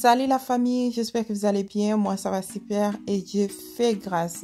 Salut la famille, j'espère que vous allez bien. Moi, ça va super et Dieu fait grâce.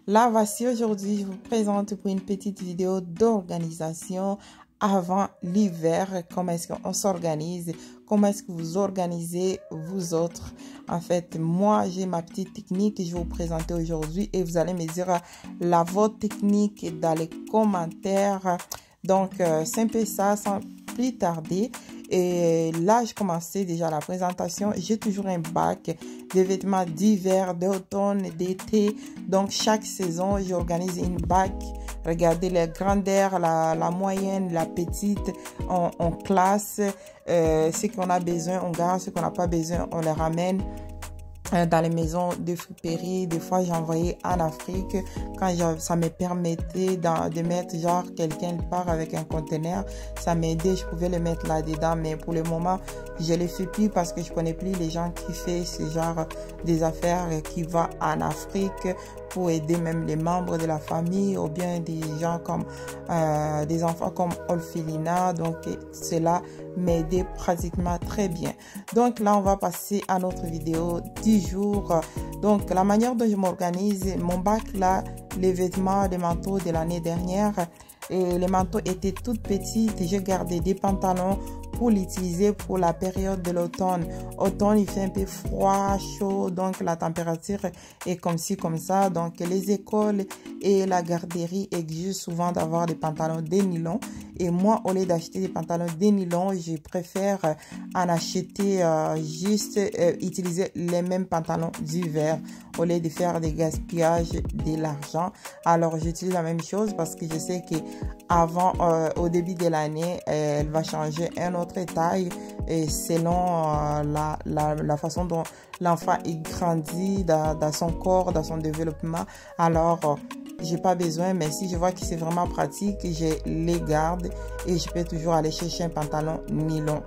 Là, voici aujourd'hui, je vous présente pour une petite vidéo d'organisation avant l'hiver. Comment est-ce qu'on s'organise? Comment est-ce que vous organisez vous autres? En fait, moi, j'ai ma petite technique que je vais vous présenter aujourd'hui et vous allez me dire la vôtre technique dans les commentaires. Donc, c'est un peu ça, sans plus tarder. Et là, je commençais déjà la présentation. J'ai toujours un bac de vêtements d'hiver, d'automne, d'été. Donc, chaque saison, j'organise une bac. Regardez les grandeurs, la moyenne, la petite. On classe ce qu'on a besoin, on garde. Ce qu'on n'a pas besoin, on les ramène dans les maisons de friperie. Des fois, j'envoyais en Afrique quand ça me permettait de mettre genre quelqu'un part avec un conteneur. Ça m'aidait, je pouvais le mettre là-dedans. Mais pour le moment, je le fais plus parce que je connais plus les gens qui font ce genre des affaires qui vont en Afrique pour aider même les membres de la famille ou bien des gens comme des enfants comme Olfilina. Donc, cela m'aidait pratiquement très bien. Donc là, on va passer à notre vidéo du jour. Donc, la manière dont je m'organise, mon bac là, les vêtements, les manteaux de l'année dernière, et les manteaux étaient tout petits. J'ai gardé des pantalons pour l'utiliser pour la période de l'automne. Automne, il fait un peu froid, chaud, donc la température est comme ci, comme ça. Donc, les écoles et la garderie exigent souvent d'avoir des pantalons de nylon. Et moi, au lieu d'acheter des pantalons de nylon, je préfère en acheter utiliser les mêmes pantalons d'hiver au lieu de faire des gaspillages de l'argent. Alors, j'utilise la même chose parce que je sais que avant, au début de l'année, elle va changer un autre taille et selon la façon dont l'enfant est grandi dans son corps, dans son développement. Alors, j'ai pas besoin, mais si je vois que c'est vraiment pratique, je les garde et je peux toujours aller chercher un pantalon nylon.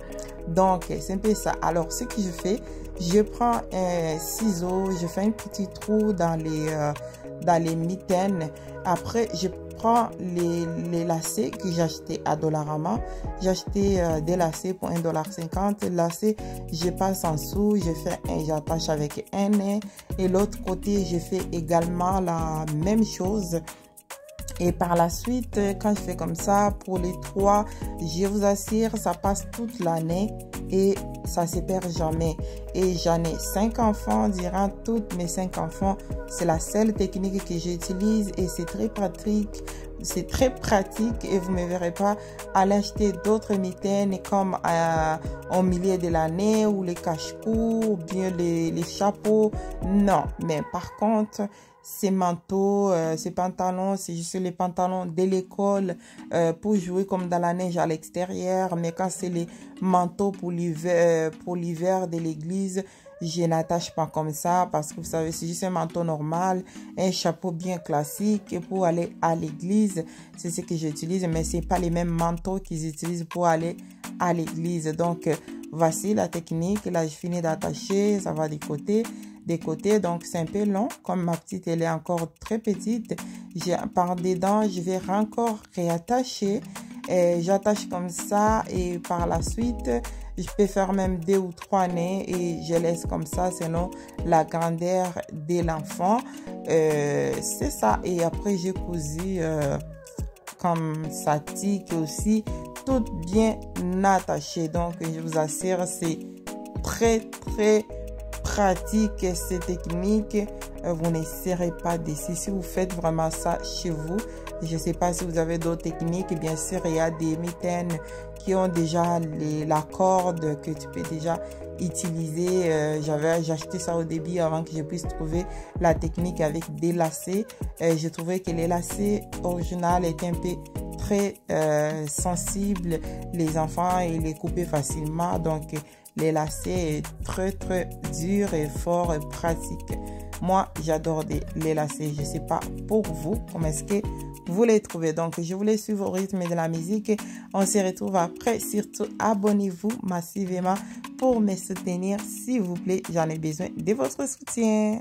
Donc, c'est un peu ça. Alors, ce que je fais, je prends un ciseau, je fais un petit trou dans les mitaines. Après, je prends les lacets que j'ai achetés à Dollarama. J'ai acheté des lacets pour $1,50. Lacets, je passe en dessous, j'attache avec un nez. Et l'autre côté, je fais également la même chose. Et par la suite, quand je fais comme ça, pour les trois, je vous assure, ça passe toute l'année et ça se perd jamais. Et j'en ai 5 enfants, durant toutes mes 5 enfants, c'est la seule technique que j'utilise et c'est très pratique. C'est très pratique et vous ne me verrez pas aller acheter d'autres mitaines comme au milieu de l'année ou les cache-cou ou bien les chapeaux. Non, mais par contre, ces manteaux, ces pantalons, c'est juste les pantalons de l'école pour jouer comme dans la neige à l'extérieur. Mais quand c'est les manteaux pour l'hiver de l'église, je n'attache pas comme ça parce que vous savez, c'est juste un manteau normal, un chapeau bien classique pour aller à l'église. C'est ce que j'utilise, mais c'est pas les mêmes manteaux qu'ils utilisent pour aller à l'église. Donc, voici la technique. Là, je finis d'attacher, ça va des côtés. Donc c'est un peu long, comme ma petite elle est encore très petite, par dedans je vais encore réattacher, j'attache comme ça et par la suite je peux faire même 2 ou 3 nœuds et je laisse comme ça selon la grandeur de l'enfant. C'est ça, et après j'ai cousu comme ça tique aussi, tout bien attaché. Donc je vous assure, c'est très pratique ces techniques. Vous ne serez pas déçus si vous faites vraiment ça chez vous. Je ne sais pas si vous avez d'autres techniques. Bien sûr, il y a des mitaines qui ont déjà la corde que tu peux déjà utiliser. J'ai acheté ça au début avant que je puisse trouver la technique avec des lacets. J'ai trouvé que les lacets originaux étaient un peu très sensibles. Les enfants, ils les coupaient facilement. Donc, les lacets est très dur et fort et pratique. Moi, j'adore les lacets. Je ne sais pas pour vous, comment est-ce que vous les trouvez. Donc, je vous laisse suivre au rythme de la musique. On se retrouve après. Surtout, abonnez-vous massivement pour me soutenir. S'il vous plaît, j'en ai besoin de votre soutien.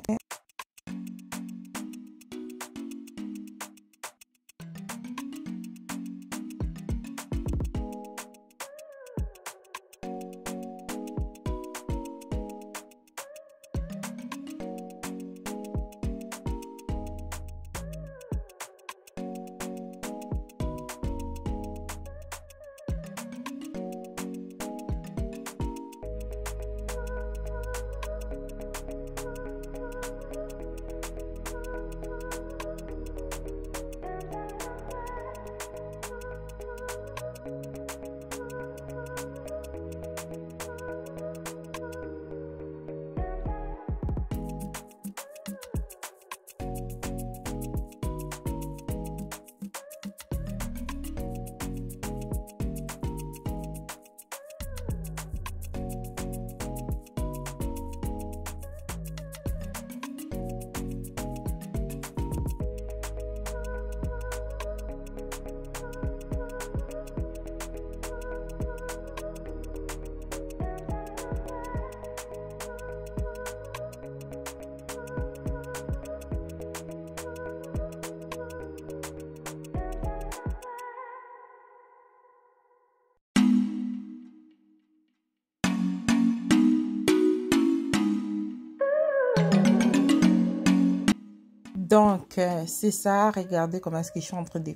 Donc, c'est ça. Regardez comment est-ce que je suis en train de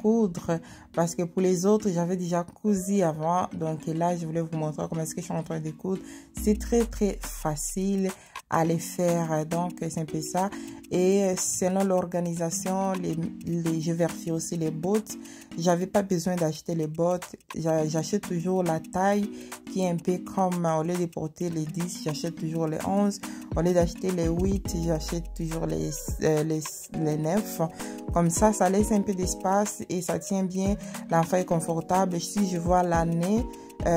coudre. Parce que pour les autres, j'avais déjà cousu avant. Donc là, je voulais vous montrer comment est-ce que je suis en train de coudre. C'est très, très facile à les faire. Donc, c'est un peu ça. Et selon l'organisation, je vérifie aussi les bottes. J'avais pas besoin d'acheter les bottes. J'achète toujours la taille qui est un peu comme, au lieu de porter les 10, j'achète toujours les 11. Au lieu d'acheter les 8, j'achète toujours les 9. Comme ça laisse un peu d'espace et ça tient bien. L'enfant est confortable. Si je vois l'année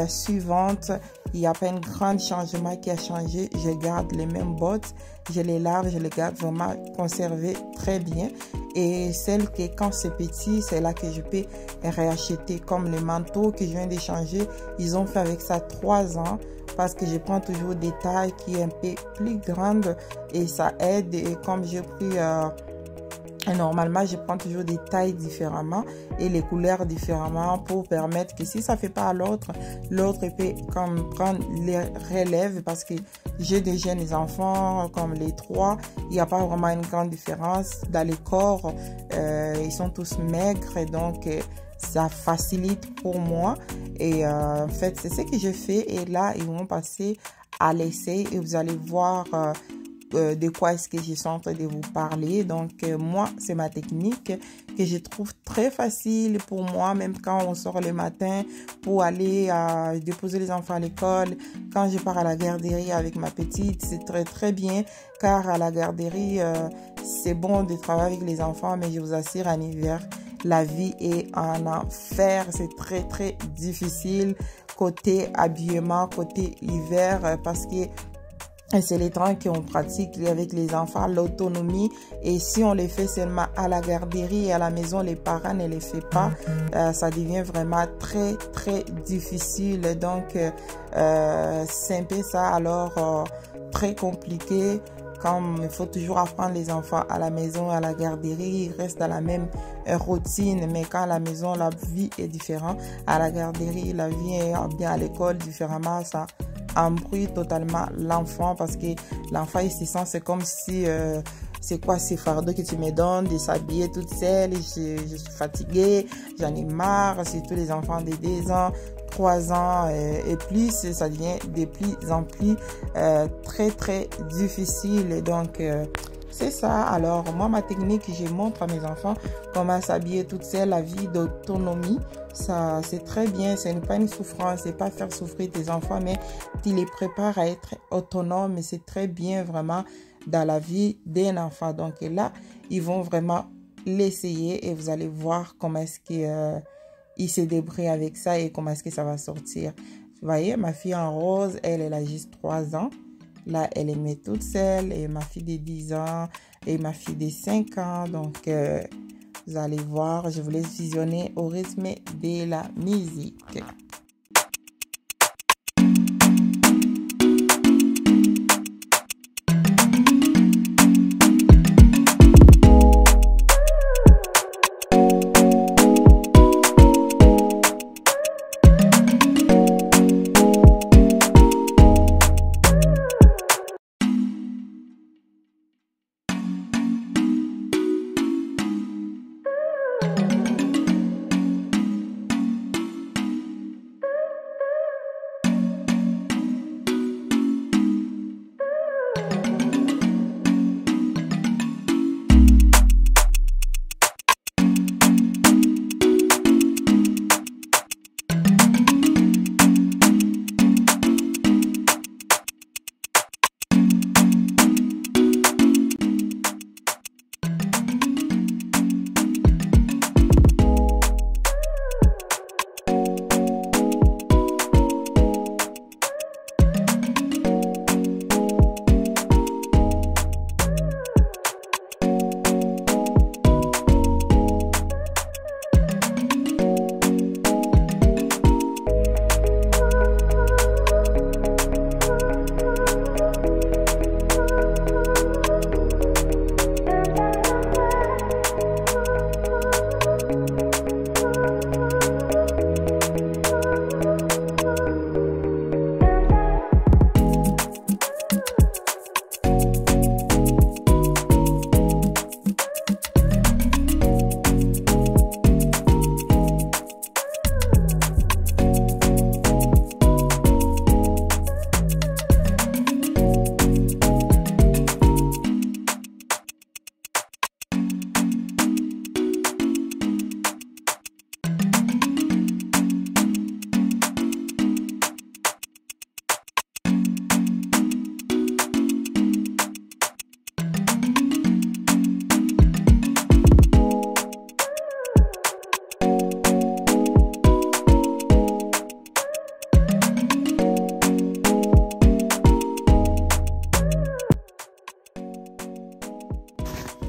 suivante, il n'y a pas un grand changement qui a changé, je garde les mêmes bottes, je les lave, je les garde vraiment conservées très bien. Et celles que quand c'est petit, c'est là que je peux réacheter, comme les manteaux que je viens d'échanger. Ils ont fait avec ça 3 ans parce que je prends toujours des tailles qui est un peu plus grandes et ça aide. Et comme j'ai pris normalement, je prends toujours des tailles différemment et les couleurs différemment pour permettre que si ça fait pas à l'autre peut comme prendre les relèves parce que j'ai des jeunes enfants comme les 3. Il n'y a pas vraiment une grande différence dans les corps. Ils sont tous maigres et donc ça facilite pour moi. Et en fait, c'est ce que je fais. Et là, ils vont passer à l'essai et vous allez voir de quoi est-ce que je suis en train de vous parler. Donc moi, c'est ma technique que je trouve très facile pour moi, même quand on sort le matin pour aller déposer les enfants à l'école. Quand je pars à la garderie avec ma petite, c'est très très bien car à la garderie, c'est bon de travailler avec les enfants, mais je vous assure, en hiver, la vie est en enfer. C'est très très difficile côté habillement, côté hiver, parce que c'est les temps qu'on pratique avec les enfants, l'autonomie. Et si on les fait seulement à la garderie et à la maison, les parents ne les font pas, ça devient vraiment très, très difficile. Donc, c'est un peu ça. Alors, très compliqué. Comme il faut toujours apprendre les enfants à la maison, à la garderie, ils restent dans la même routine. Mais quand à la maison, la vie est différente. À la garderie, la vie est bien à l'école différemment. Ça embrouille totalement l'enfant parce que l'enfant il se sent, c'est comme si c'est quoi ces fardeaux que tu me donnes de s'habiller toute seule, je suis fatiguée, j'en ai marre. Surtout les enfants de 2 ans, 3 ans et plus, ça devient de plus en plus très très difficile. Et donc c'est ça. Alors moi, ma technique, je montre à mes enfants comment s'habiller toute seule, la vie d'autonomie. Ça, c'est très bien. Ce n'est pas une souffrance, c'est pas faire souffrir tes enfants, mais tu les prépares à être autonomes. Et c'est très bien vraiment dans la vie d'un enfant. Donc là, ils vont vraiment l'essayer et vous allez voir comment est-ce qu'ils se débrouillent avec ça et comment est-ce que ça va sortir. Vous voyez, ma fille en rose, elle a juste 3 ans. Là, elle est toute seule. Et ma fille de 10 ans et ma fille de 5 ans. Donc, vous allez voir, je vous laisse visionner au rythme de la musique.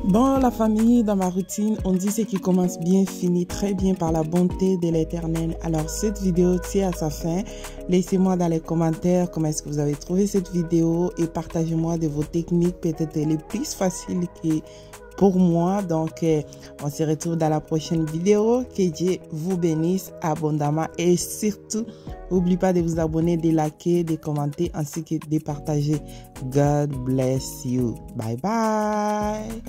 Bon, la famille, dans ma routine, on dit ce qui commence bien finit très bien par la bonté de l'Éternel. Alors, cette vidéo tient à sa fin. Laissez-moi dans les commentaires comment est-ce que vous avez trouvé cette vidéo et partagez-moi de vos techniques, peut-être les plus faciles que pour moi. Donc, on se retrouve dans la prochaine vidéo. Que Dieu vous bénisse abondamment et surtout, n'oubliez pas de vous abonner, de liker, de commenter ainsi que de partager. God bless you. Bye bye.